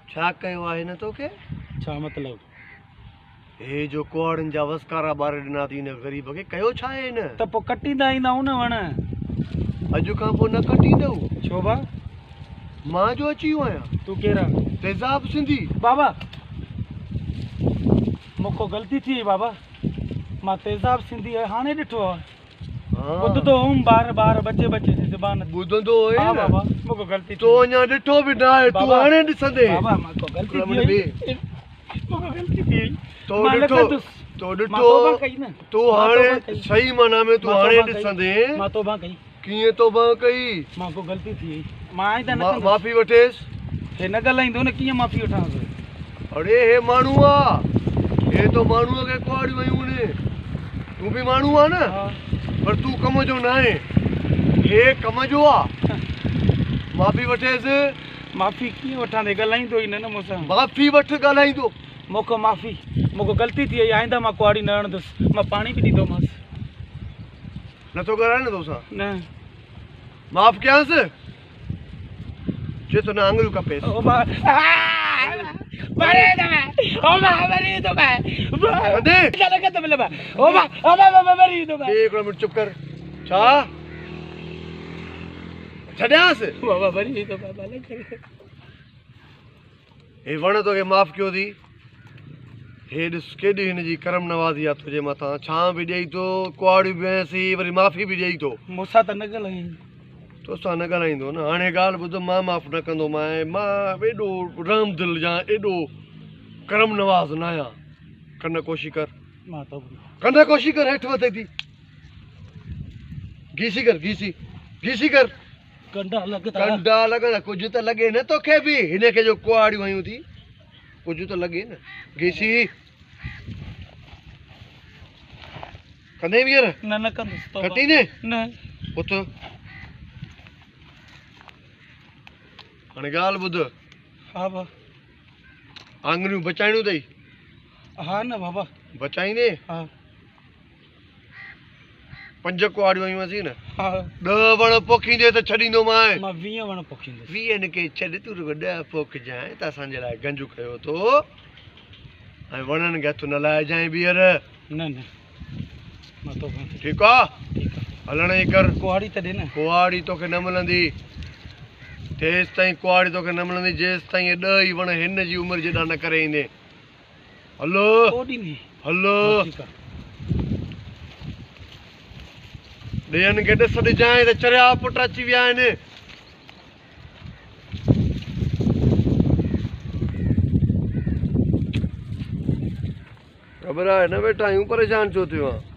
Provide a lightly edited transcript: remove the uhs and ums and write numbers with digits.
छा कयो आहे न तोखे? छा मतलब? हे जो कुआड़नि जा वसकारा ॿार ॾिना थी हिन ग़रीब खे, कयो छा आहे हिन? त पोइ कटींदा ईंदा न वण। अॼु खां पोइ न कटींदव। छो बा? मां जो अची वियो आहियां। तू केरा? तेज़ाब सिंधी। बाबा मूंखों ग़लती थी वई बाबा। मां तेज़ाब सिंधी हाणे ॾिठो आहे। ॿुधंदो हुउमि ॿार बचे जी ज़बान। ॿुधंदो हुए हा न? बाबा मूंखों ग़लती तो अञा ॾिठो बि न आहे, तूं हाणे ॾिसंदे। बाबा मूंखों ग़लती थी वई। मूंखों ग़लती थी वई। तो ॾिठो तूं हाणे सही माना में तूं हाणे ॾिसंदे। मां तौबा कई। कीअं तौबा कई? मूंखों ग़लती थी वई। मां आइंदा न माफ़ी वठेसि। हे न ॻाल्हाईंदो न, कीअं माफ़ी वठांसि? अरे हे माण्हू आहे, हे तो माण्हूअ खे कुआड़ियूं वयूं ने। तूं बि माण्हू आहे न, पर तूं कम जो न आहे, हे कम जो आहे। माफ़ी वठेसि। माफ़ी कीअं वठां? ॻाल्हाईंदो ई न मूंसां। माफ़ी वठ, ॻाल्हाईंदो। मूंखों माफ़ी। मूंखों ग़लती थी वई। आइंदा मां कुआड़ी न हणंदुसि। मां पाणी बि ॾींदोमांसि। नथो ॻाल्हाए न तोसां? न माफ़ कयांसि? चए तो न आङुरियूं कपेसि। हिकिड़ो मिंट चुप कर। छा छॾियांसि? हे वण तोखे माफ़ कयो थी। हे ॾिस केॾी हिनजी करम नवाज़ी आहे तुंहिंजे मथां। छां बि ॾेई थो, कुआड़ियूं बि हंयसि, वरी माफ़ी बि ॾेई थो। मूंसां त न ॻाल्हाईं। तोसां न ॻाल्हाईंदो न। हाणे ॻाल्हि ॿुध, मां माफ़ न कंदोमांइ। मां एॾो रहम दिल या एॾो करम नवाज़ न आहियां। कन कोशिश कर, कन कोशिश कर। हेठि वधे थी। घीसी कर, घीसी कर। कंडा लॻंदा। कुझु त लॻे न तोखे बि। हिनखे जो कुआड़ियूं हयूं थी, कुझु त लॻे न। घीसी कंदे वीर? न कंदुसि। कटींदे? न उथ। हाणे ॻाल्हि ॿुध। हा बा। आङुरियूं बचाइणियूं अथई? हा न बाबा। बचाईंदे? हा। 5 कुआड़ियूं हयूं हुअसीं न। हा। 10 वण पोखींदे त छॾींदोमांइ। मां 20 वण पोखींदुसि। 20 खे छॾ, तूं रुॻो 10 पोखजांइ त असांजे लाइ गंजू कयो थो। ऐं वणनि खे हथु न लाइजांइ ॿीहर। न मां तो ठीकु आहे? हलण ई कर। कुआड़ी त ॾे न। कुआड़ी तोखे न मिलंदी। तेसि ताईं कुआड़ी तोखे न मिलंदी जेसि ताईं 10 ई वण हिन जी उमिरि जेॾा न करे ईंदे। हलो हलो। ॾियनि खे ॾिस ॾिजांइ त चरिया पुट अची विया आहिनि। ख़बर आहे न बेटा, यूं परेशान छो थियो आहे?